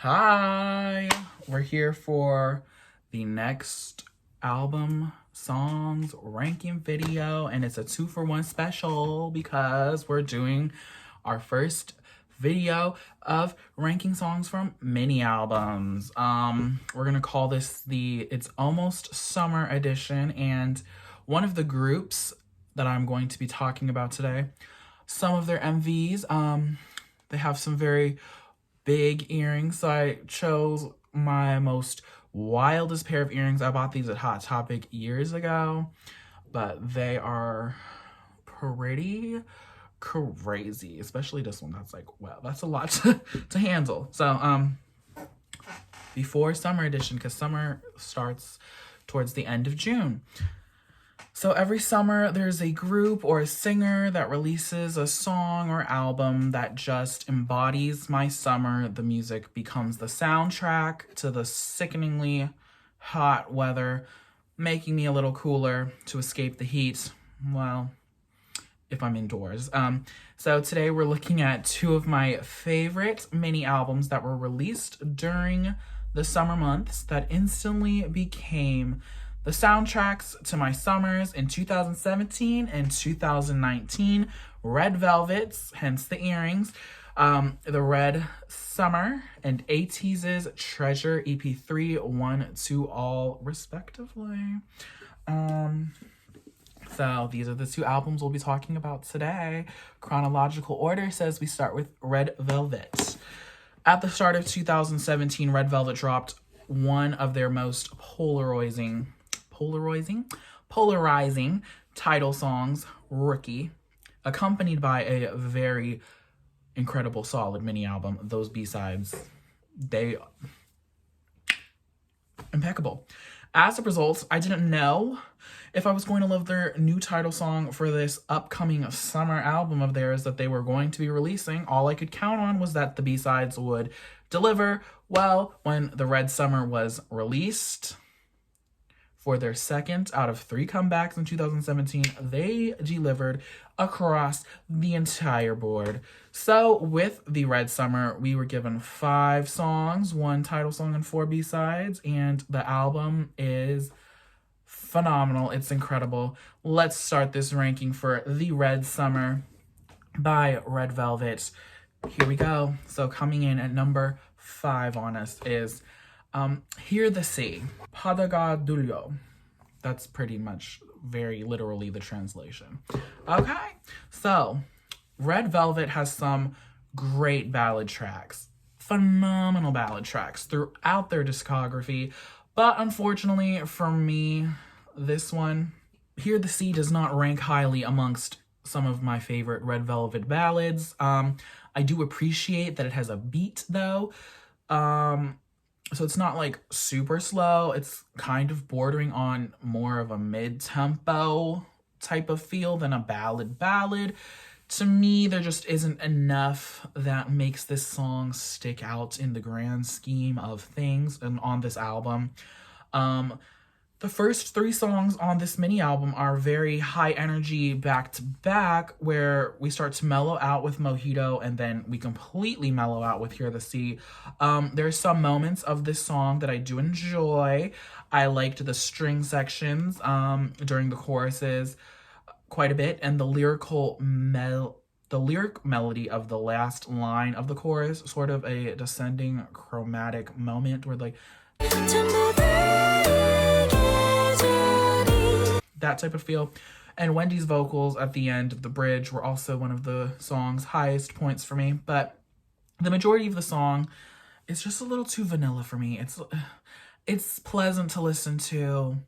Hi, we're here for the next album songs ranking video, and it's a 2-for-1 special because we're doing our first video of ranking songs from mini albums. We're gonna call this the It's Almost Summer edition, and one of the groups that I'm going to be talking about today, some of their MVs, they have some very big earrings, so I chose my most wildest pair of earrings. I bought these at Hot Topic years ago, but they are pretty crazy, especially this one. That's like, wow, that's a lot to handle. So before summer edition, because summer starts towards the end of June. So every summer, there's a group or a singer that releases a song or album that just embodies my summer. The music becomes the soundtrack to the sickeningly hot weather, making me a little cooler to escape the heat, well, if I'm indoors. So today we're looking at two of my favorite mini albums that were released during the summer months that instantly became the soundtracks to my summers in 2017 and 2019. Red Velvet's, hence the earrings, the Red Summer, and Ateez's Treasure EP3, 1 to all, respectively. So these are the two albums we'll be talking about today. Chronological order says we start with Red Velvet. At the start of 2017, Red Velvet dropped one of their most polarizing title songs, Rookie, accompanied by a very incredible, solid mini album. Those B-sides, they impeccable. As a result, I didn't know if I was going to love their new title song for this upcoming summer album of theirs that they were going to be releasing. All I could count on was that the B-sides would deliver. Well, when the Red Summer was released, for their second out of 3 comebacks in 2017, they delivered across the entire board. So with the Red Summer, we were given 5 songs, 1 title song and 4 B-sides, and the album is phenomenal. It's incredible. Let's start this ranking for the Red Summer by Red Velvet. Here we go. So coming in at number 5 on us is Hear the Sea, Padaga Dulyo. That's pretty much very literally the translation. Okay, so Red Velvet has some great ballad tracks, phenomenal ballad tracks throughout their discography, but unfortunately for me, this one, Hear the Sea, does not rank highly amongst some of my favorite Red Velvet ballads. I do appreciate that it has a beat though. So it's not like super slow. It's kind of bordering on more of a mid-tempo type of feel than a ballad. To me, there just isn't enough that makes this song stick out in the grand scheme of things and on this album. The first 3 songs on this mini album are very high energy back to back, where we start to mellow out with Mojito and then we completely mellow out with Hear the Sea. There's some moments of this song that I do enjoy. I liked the string sections during the choruses quite a bit, and the lyric melody of the last line of the chorus, sort of a descending chromatic moment where like that type of feel. And Wendy's vocals at the end of the bridge were also one of the song's highest points for me, but the majority of the song is just a little too vanilla for me. It's pleasant to listen to,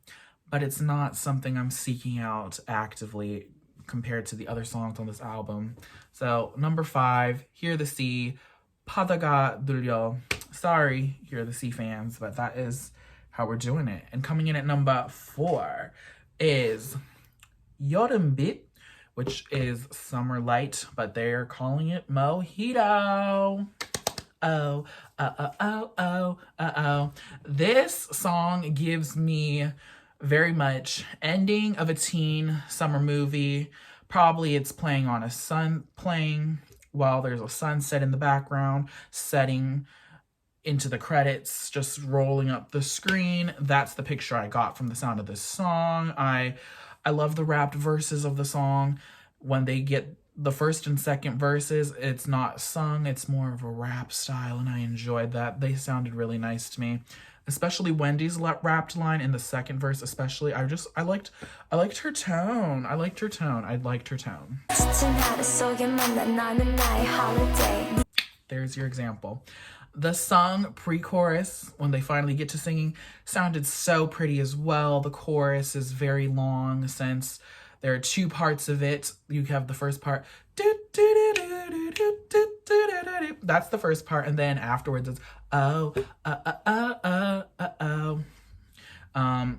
but it's not something I'm seeking out actively compared to the other songs on this album. So number 5, Hear the Sea, Padaga Dulyo. Sorry, Hear the Sea fans, but that is how we're doing it. And coming in at number 4 is Yorumbit, which is Summer Light, but they're calling it Mojito. Oh. This song gives me very much ending of a teen summer movie. Probably it's playing while there's a sunset in the background, setting into the credits, just rolling up the screen. That's the picture I got from the sound of this song. I love the rapped verses of the song. When they get the first and second verses, it's not sung, it's more of a rap style, and I enjoyed that. They sounded really nice to me. Especially Wendy's rapped line in the second verse, especially. I liked her tone. I liked her tone. There's your example. The song pre-chorus, when they finally get to singing, sounded so pretty as well. The chorus is very long since there are two parts of it. You have the first part. That's the first part. And then afterwards it's, oh.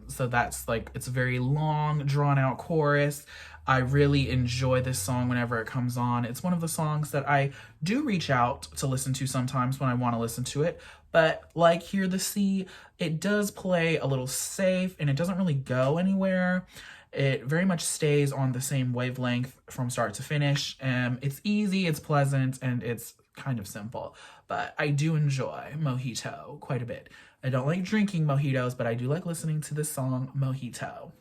So that's like, it's a very long, drawn out chorus. I really enjoy this song whenever it comes on. It's one of the songs that I do reach out to listen to sometimes when I want to listen to it. But like Hear the Sea, it does play a little safe and it doesn't really go anywhere. It very much stays on the same wavelength from start to finish. It's easy, it's pleasant, and it's kind of simple. But I do enjoy Mojito quite a bit. I don't like drinking mojitos, but I do like listening to this song, Mojito.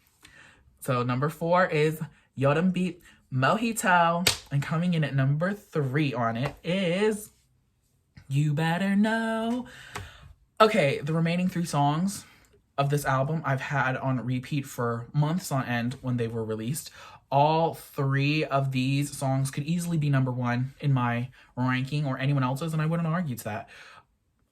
So number 4 is Yodam Beat Mojito. And coming in at number 3 on it is You Better Know. Okay, the remaining 3 songs of this album I've had on repeat for months on end when they were released. All 3 of these songs could easily be number 1 in my ranking or anyone else's, and I wouldn't argue to that.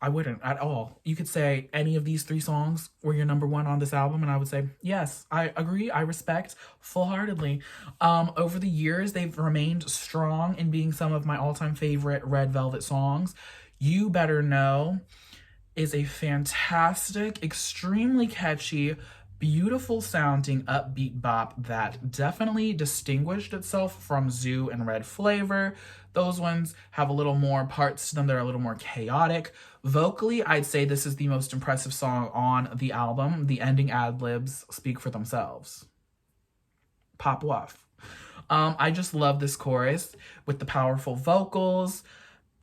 I wouldn't at all. You could say any of these 3 songs were your number 1 on this album, and I would say, yes, I agree, I respect full-heartedly. Over the years, they've remained strong in being some of my all-time favorite Red Velvet songs. You Better Know is a fantastic, extremely catchy, beautiful sounding upbeat bop that definitely distinguished itself from Zoo and Red Flavor. Those ones have a little more parts to them that are a little more chaotic. Vocally, I'd say this is the most impressive song on the album. The ending ad-libs speak for themselves. Pop off. I just love this chorus with the powerful vocals,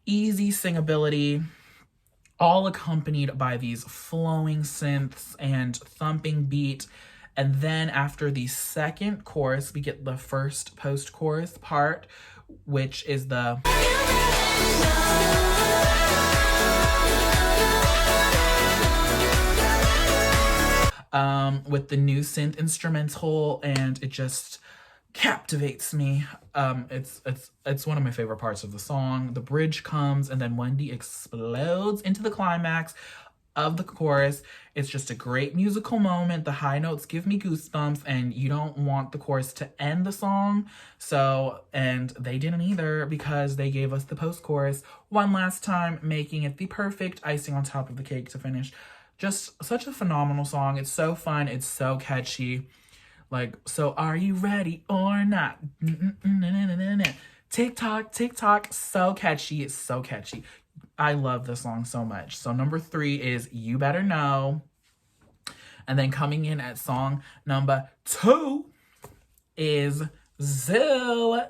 easy singability, all accompanied by these flowing synths and thumping beat. And then after the second chorus, we get the first post-chorus part, which is the with the new synth instrumental, and it just captivates me. It's one of my favorite parts of the song. The bridge comes and then Wendy explodes into the climax of the chorus. It's just a great musical moment. The high notes give me goosebumps, and you don't want the chorus to end the song. So, and they didn't either, because they gave us the post-chorus one last time, making it the perfect icing on top of the cake to finish. Just such a phenomenal song. It's so fun. It's so catchy. Like, so are you ready or not? TikTok, TikTok. So catchy. It's so catchy. I love this song so much. So number 3 is You Better Know. And then coming in at song number 2 is Zoo.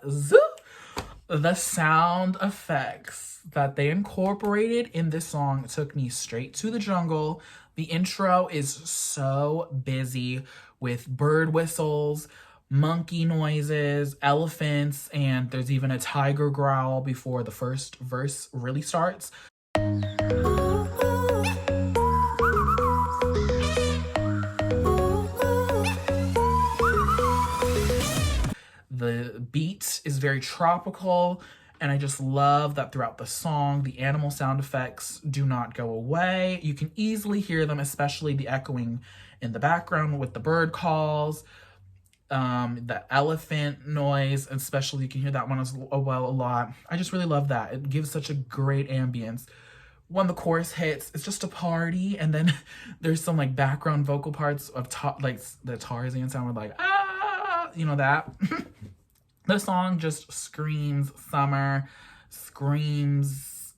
The sound effects that they incorporated in this song took me straight to the jungle. The intro is so busy with bird whistles, monkey noises, elephants, and there's even a tiger growl before the first verse really starts. The beat is very tropical, and I just love that throughout the song, the animal sound effects do not go away. You can easily hear them, especially the echoing in the background with the bird calls, the elephant noise, especially you can hear that one as well a lot. I just really love that. It gives such a great ambience. When the chorus hits, it's just a party, and then there's some like background vocal parts of like the Tarzan sound with like, ah, you know that. The song just screams summer, screams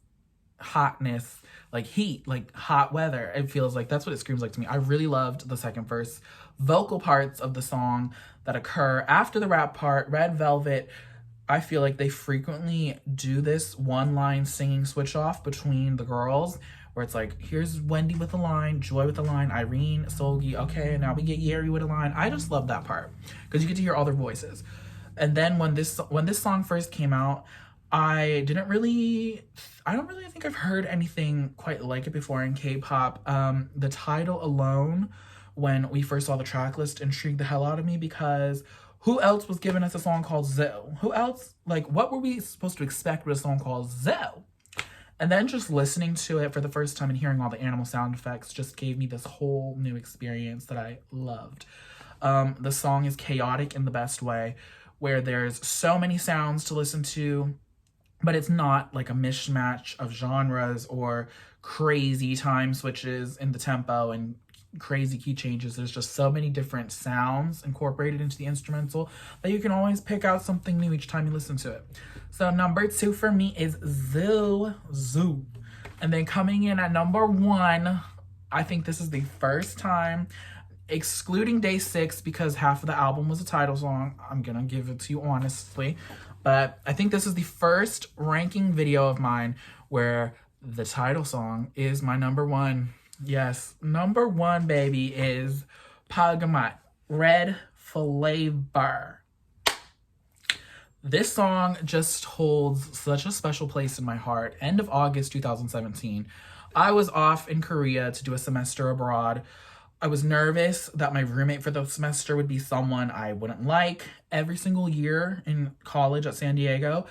hotness, like heat, like hot weather. It feels like that's what it screams like to me. I really loved the second verse vocal parts of the song that occur after the rap part. Red Velvet, I feel like they frequently do this one-line singing switch off between the girls where it's like, here's Wendy with a line, Joy with a line, Irene, Solgi, okay, now we get Yeri with a line. I just love that part because you get to hear all their voices. And then when this song first came out, I don't really think I've heard anything quite like it before in K-pop. The title alone, when we first saw the track list, intrigued the hell out of me because who else was giving us a song called Zoe? Who else? Like, what were we supposed to expect with a song called Zoe? And then just listening to it for the first time and hearing all the animal sound effects just gave me this whole new experience that I loved. The song is chaotic in the best way, where there's so many sounds to listen to, but it's not like a mishmash of genres or crazy time switches in the tempo and crazy key changes. There's just so many different sounds incorporated into the instrumental that you can always pick out something new each time you listen to it. So number 2 for me is Zoo. And then coming in at number 1, I think this is the first time, excluding Day 6 because half of the album was a title song. I'm gonna give it to you honestly. But I think this is the first ranking video of mine where the title song is my number 1. Yes, number 1, baby, is Pagamat, Red Flavor. This song just holds such a special place in my heart. End of August 2017, I was off in Korea to do a semester abroad. I was nervous that my roommate for the semester would be someone I wouldn't like. Every single year in college at San Diego,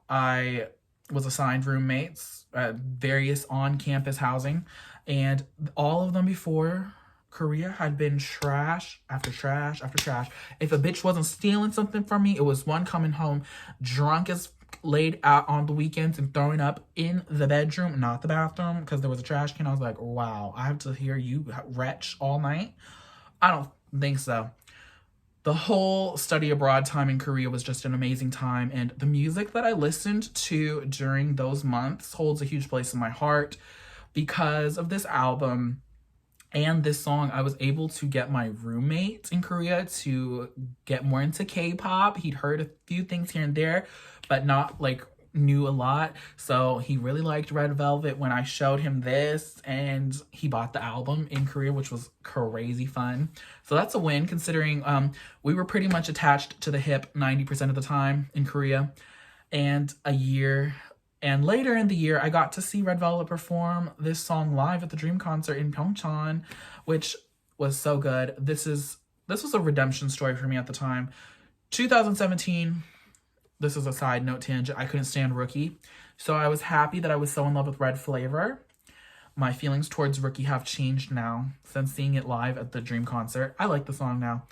I was assigned roommates at various on-campus housing, and all of them before Korea had been trash after trash after trash. If a bitch wasn't stealing something from me, it was one coming home drunk as laid out on the weekends and throwing up in the bedroom, not the bathroom, because there was a trash can. I was like, wow, I have to hear you retch all night? I don't think so. The whole study abroad time in Korea was just an amazing time, and the music that I listened to during those months holds a huge place in my heart. Because of this album and this song, I was able to get my roommate in Korea to get more into K-pop. He'd heard a few things here and there, but not like knew a lot. So he really liked Red Velvet when I showed him this, and he bought the album in Korea, which was crazy fun. So that's a win considering we were pretty much attached to the hip 90% of the time in Korea. And later in the year, I got to see Red Velvet perform this song live at the Dream concert in Pyeongchang, which was so good. This was a redemption story for me at the time. 2017, this is a side note tangent, I couldn't stand Rookie. So I was happy that I was so in love with Red Flavor. My feelings towards Rookie have changed now since seeing it live at the Dream concert. I like the song now.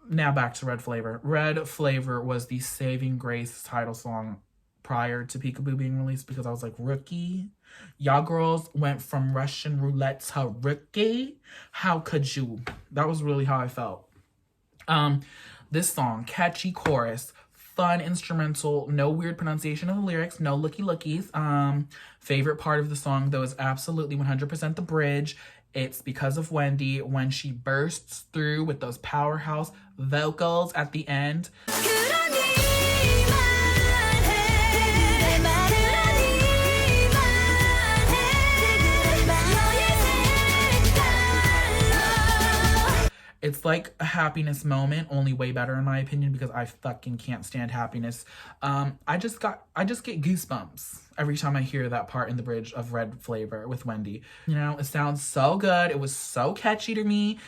Now back to Red Flavor. Red Flavor was the saving grace title song prior to Peekaboo being released, because I was like, Rookie? Y'all girls went from Russian roulette to Rookie? How could you? That was really how I felt. This song, catchy chorus, fun instrumental, no weird pronunciation of the lyrics, no lookies. Favorite part of the song, though, is absolutely 100% the bridge. It's because of Wendy when she bursts through with those powerhouse vocals at the end. It's like a happiness moment, only way better in my opinion, because I fucking can't stand happiness. I just get goosebumps every time I hear that part in the bridge of Red Flavor with Wendy. You know, it sounds so good. It was so catchy to me,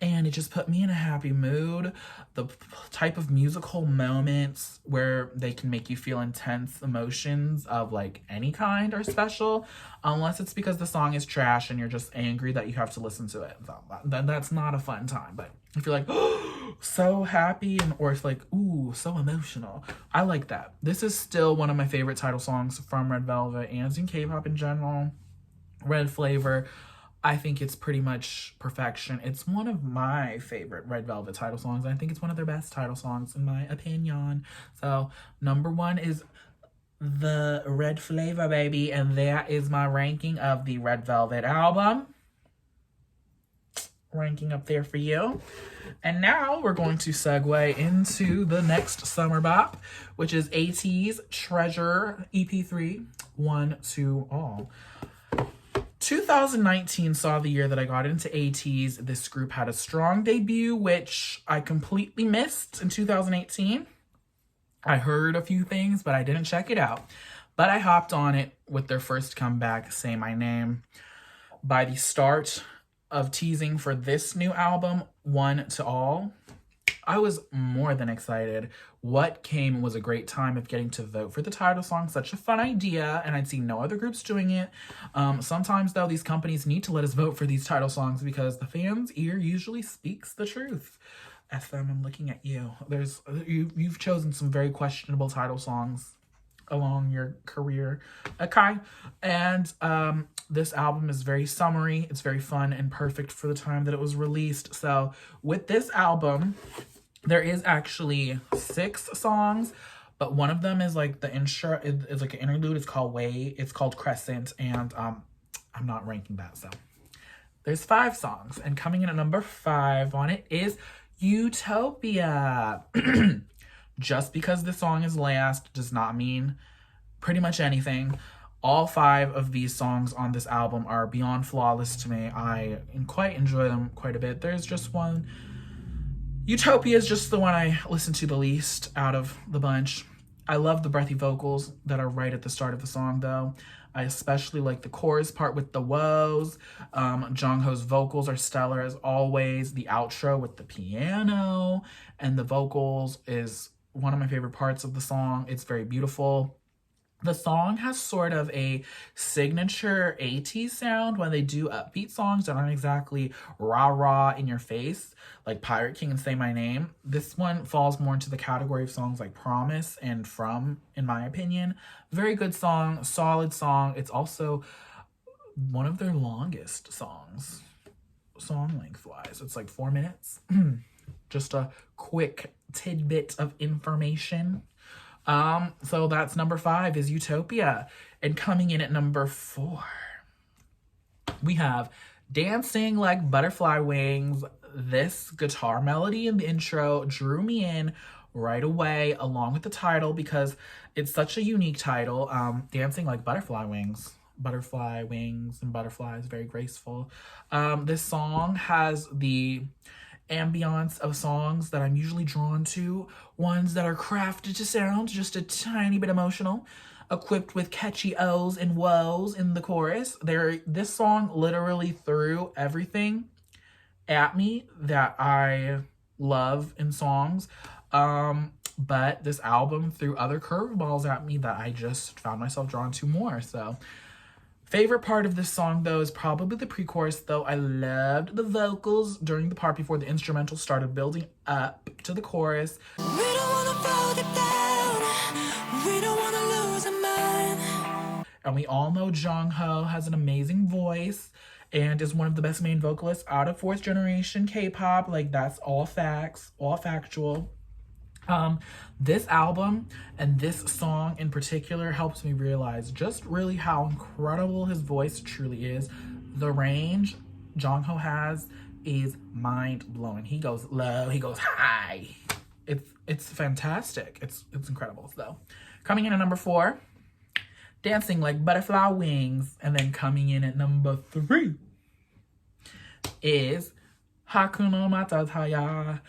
and it just put me in a happy mood. The type of musical moments where they can make you feel intense emotions of like any kind are special, unless it's because the song is trash and you're just angry that you have to listen to it. So that's not a fun time. But if you're like, oh, so happy, or if like, ooh, so emotional, I like that. This is still one of my favorite title songs from Red Velvet and in K-pop in general. Red Flavor, I think it's pretty much perfection. It's one of my favorite Red Velvet title songs. I think it's one of their best title songs in my opinion. So number 1 is the Red Flavor, baby. And that is my ranking of the Red Velvet album. Ranking up there for you. And now we're going to segue into the next summer bop, which is Ateez Treasure EP3, 1 to All. 2019 saw the year that I got into Ateez. This group had a strong debut, which I completely missed in 2018. I heard a few things, but I didn't check it out. But I hopped on it with their first comeback, Say My Name. By the start of teasing for this new album, One to All, I was more than excited. What came was a great time of getting to vote for the title song. Such a fun idea, and I'd seen no other groups doing it. Sometimes, though, these companies need to let us vote for these title songs because the fans' ear usually speaks the truth. SM, I'm looking at you. You've chosen some very questionable title songs along your career, okay? And this album is very summery. It's very fun and perfect for the time that it was released. So with this album, there is actually 6 songs, but one of them is like the intro. It's like an interlude. It's called Way. It's called Crescent, and I'm not ranking that. So there's 5 songs, and coming in at number 5 on it is Utopia. Just because the song is last does not mean pretty much anything. All 5 of these songs on this album are beyond flawless to me. I quite enjoy them quite a bit. There's just one. Utopia is just the one I listen to the least out of the bunch. I love the breathy vocals that are right at the start of the song, though. I especially like the chorus part with the woes. Jungho's vocals are stellar as always. The outro with the piano and the vocals is one of my favorite parts of the song. It's very beautiful. The song has sort of a signature Ateez sound when they do upbeat songs that aren't exactly rah-rah in your face, like Pirate King and Say My Name. This one falls more into the category of songs like Promise and From, in my opinion. Very good song, solid song. It's also one of their longest songs, song length-wise. It's like 4 minutes. Just a quick tidbit of information. So that's number 5 is Utopia. And coming in at number 4, we have Dancing Like Butterfly Wings. This guitar melody in the intro drew me in right away, along with the title, because it's such a unique title. Dancing Like Butterfly Wings. Butterfly wings and butterflies, very graceful. This song has the ambiance of songs that I'm usually drawn to, ones that are crafted to sound just a tiny bit emotional, equipped with catchy O's and woes in the chorus. This song literally threw everything at me that I love in songs, but this album threw other curveballs at me that I just found myself drawn to more. So favorite part of this song, though, is probably the pre-chorus, though I loved the vocals during the part before the instrumental started building up to the chorus. We don't wanna fall down. We don't wanna lose our mind. And we all know Jungho has an amazing voice and is one of the best main vocalists out of 4th generation K-pop. Like, that's all facts, all factual. This album and this song in particular helps me realize just really how incredible his voice truly is. The range Jungho has is mind-blowing. He goes low, he goes high. It's fantastic. It's incredible. So coming in at number 4, Dancing Like Butterfly Wings. And then coming in at number 3 is Hakuna Matata.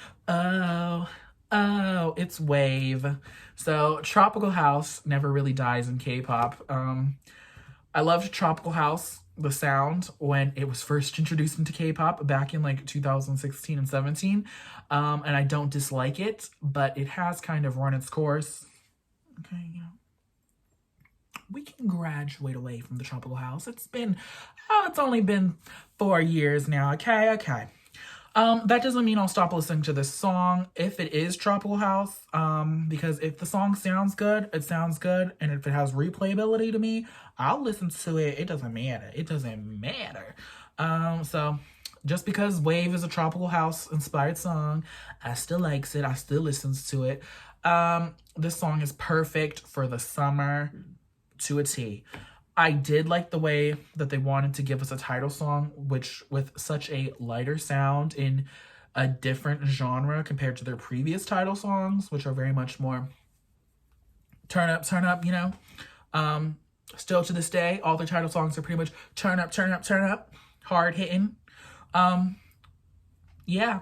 Oh, it's Wave. So Tropical House never really dies in K-pop. I loved Tropical House, the sound, when it was first introduced into K-pop back in like 2016 and 17. And I don't dislike it, but it has kind of run its course. Okay, you know, we can graduate away from the Tropical House. It's only been 4 years now. Okay. That doesn't mean I'll stop listening to this song if it is Tropical House, because if the song sounds good, it sounds good, and if it has replayability to me, I'll listen to it. It doesn't matter. So just because Wave is a Tropical House inspired song, I still likes it. I still listens to it. This song is perfect for the summer to a T. I did like the way that they wanted to give us a title song, which with such a lighter sound in a different genre compared to their previous title songs, which are very much more turn up, you know? Still to this day, all their title songs are pretty much turn up, turn up, turn up, hard hitting. Yeah.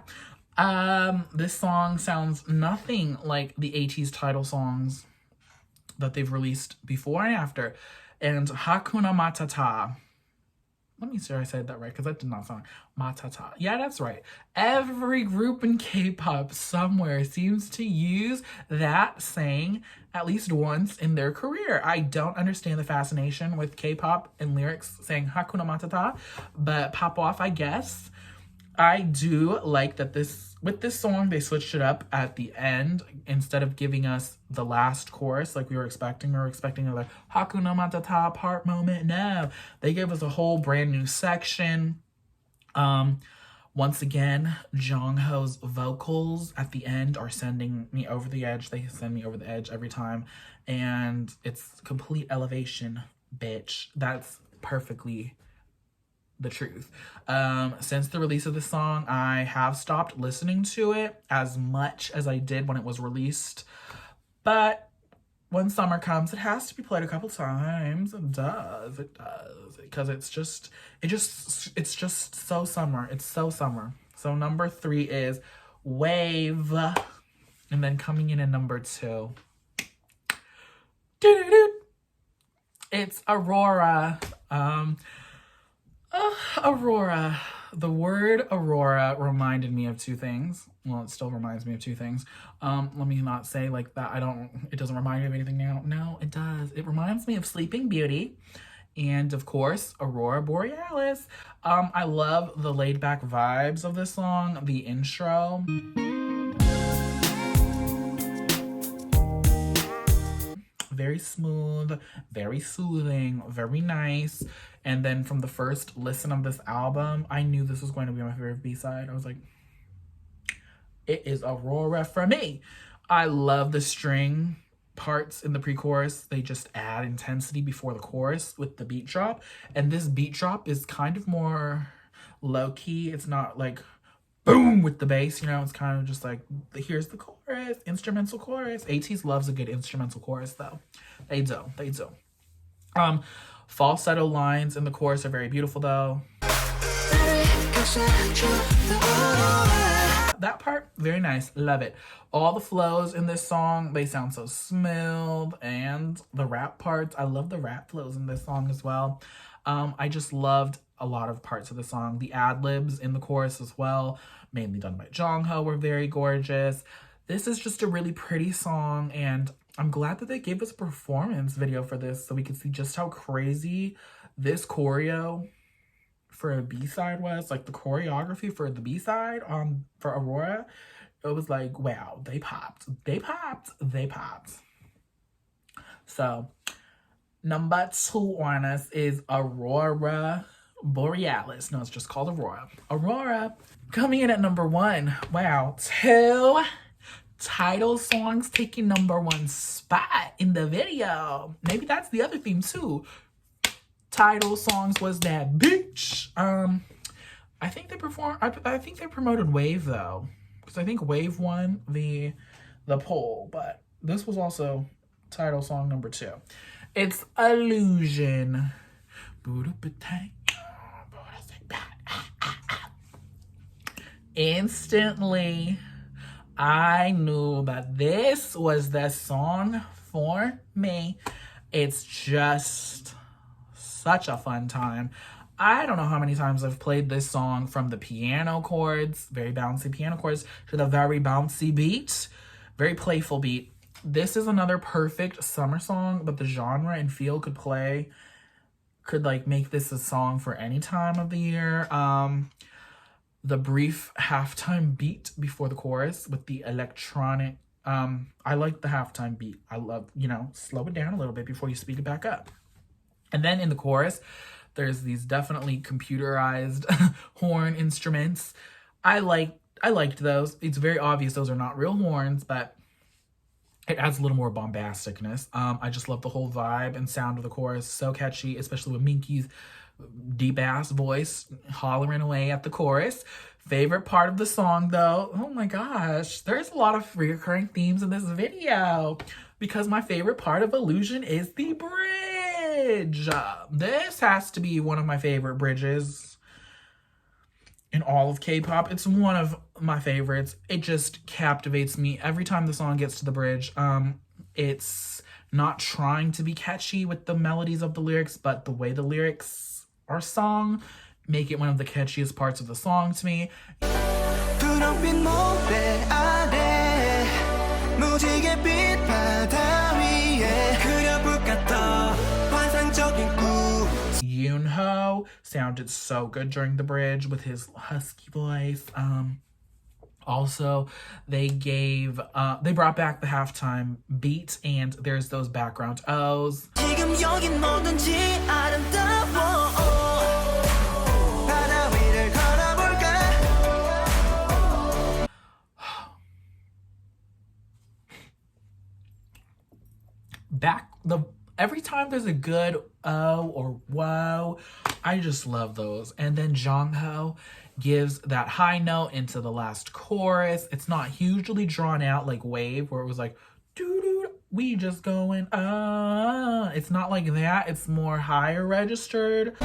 This song sounds nothing like the Ateez title songs that they've released before and after. And Hakuna Matata. Let me see if I said that right, because that did not sound Matata. Yeah, that's right. Every group in K-pop somewhere seems to use that saying at least once in their career. I don't understand the fascination with K-pop and lyrics saying Hakuna Matata, but pop off, I guess. I do like that with this song, they switched it up at the end. Instead of giving us the last chorus like we were expecting another Hakuna Matata part moment. No, they gave us a whole brand new section. Once again, Jongho's vocals at the end are sending me over the edge. They send me over the edge every time. And it's complete elevation, bitch. That's perfectly the truth. Since the release of the song, I have stopped listening to it as much as I did when it was released. But when summer comes, it has to be played a couple times. It does. Because it's just so summer. It's so summer. So number 3 is Wave. And then coming in at number 2. It's Aurora. Aurora. The word aurora reminded me of 2 things. Well, it still reminds me of 2 things. Let me not say like that. It doesn't remind me of anything now. No, it does. It reminds me of Sleeping Beauty. And of course, Aurora Borealis. I love the laid back vibes of this song. The intro. Very smooth, very soothing, very nice. And then from the first listen of this album, I knew this was going to be my favorite B-side. I was like, it is Aurora for me. I love the string parts in the pre-chorus. They just add intensity before the chorus with the beat drop. And this beat drop is kind of more low-key. It's not like boom with the bass, you know, it's kind of just like, here's the chorus, instrumental chorus. Ateez loves a good instrumental chorus though. They do. Falsetto lines in the chorus are very beautiful though. That part, very nice, love it. All the flows in this song, they sound so smooth, and the rap parts, I love the rap flows in this song as well. I just loved a lot of parts of the song. The ad-libs in the chorus as well, mainly done by Jongho, were very gorgeous. This is just a really pretty song, and I'm glad that they gave us a performance video for this so we could see just how crazy this choreo for a B-side was. Like the choreography for the B-side for Aurora, it was like, wow, they popped. So number 2 on us is Aurora Borealis. No, it's just called Aurora. Aurora coming in at number 1. Wow, 2 title songs taking number 1 spot in the video. Maybe that's the other theme too. Title songs was that bitch. I think they performed. I think they promoted Wave though, because I think Wave won the poll. But this was also title song number 2. It's Illusion. Instantly, I knew that this was the song for me. It's just such a fun time. I don't know how many times I've played this song from the piano chords, very bouncy piano chords, to the very bouncy beat, very playful beat. This is another perfect summer song, but the genre and feel could like make this a song for any time of the year. The brief halftime beat before the chorus with the electronic, I like the halftime beat. I love, slow it down a little bit before you speed it back up. And then in the chorus, there's these definitely computerized horn instruments. I liked those. It's very obvious those are not real horns, but it adds a little more bombasticness. I just love the whole vibe and sound of the chorus. So catchy, especially with Minky's deep ass voice hollering away at the chorus. Favorite part of the song though, oh my gosh, there's a lot of recurring themes in this video because my favorite part of Illusion is the bridge. bridge. This has to be one of my favorite bridges in all of K-pop. It's one of my favorites. It just captivates me every time the song gets to the bridge. It's not trying to be catchy with the melodies of the lyrics, but the way the lyrics are sung make it one of the catchiest parts of the song to me. Yoonho sounded so good during the bridge with his husky voice. Also, they brought back the halftime beat, and there's those background O's. Every time there's a good oh or whoa, I just love those. And then Jongho gives that high note into the last chorus. It's not hugely drawn out like Wave, where it was like doo-doo, we just going it's not like that. It's more higher registered.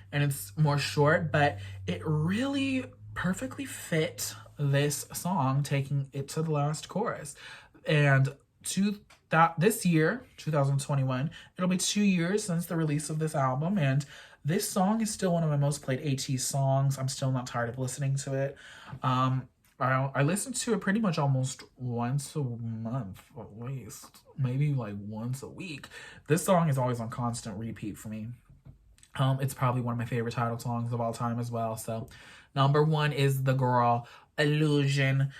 And it's more short, but it really perfectly fit this song, taking it to the last chorus. And this year, 2021, it'll be 2 years since the release of this album, and this song is still one of my most played Ateez songs. I'm still not tired of listening to it. I listen to it pretty much almost once a month, at least. Maybe like once a week. This song is always on constant repeat for me. It's probably one of my favorite title songs of all time as well. So number 1 is The Girl, Illusion.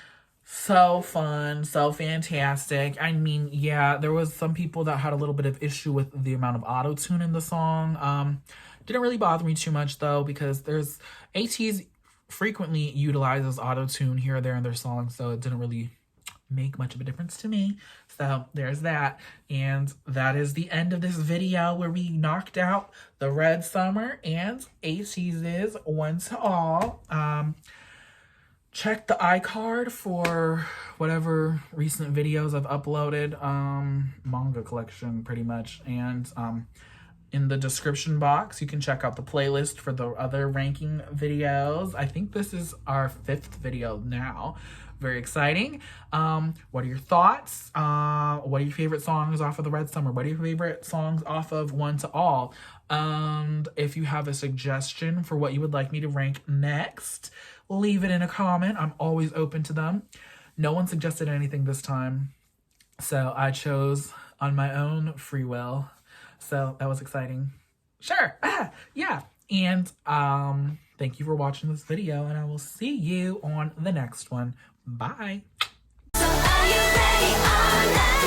So fun, so fantastic. I mean, yeah, there was some people that had a little bit of issue with the amount of auto-tune in the song. Didn't really bother me too much though, because Ateez frequently utilizes auto-tune here or there in their songs, so it didn't really make much of a difference to me. So there's that. And that is the end of this video, where we knocked out the Red Summer and Ateez's One to All. Check the iCard for whatever recent videos I've uploaded, manga collection pretty much, and in the description box you can check out the playlist for the other ranking videos. I think this is our 5th video now. Very exciting. What are your thoughts? What are your favorite songs off of the Red Summer? What are your favorite songs off of One to All? If you have a suggestion for what you would like me to rank next, leave it in a comment. I'm always open to them. No one suggested anything this time, so I chose on my own free will. So that was exciting. Sure. Yeah. And thank you for watching this video, and I will see you on the next one. Bye. So are you ready or not?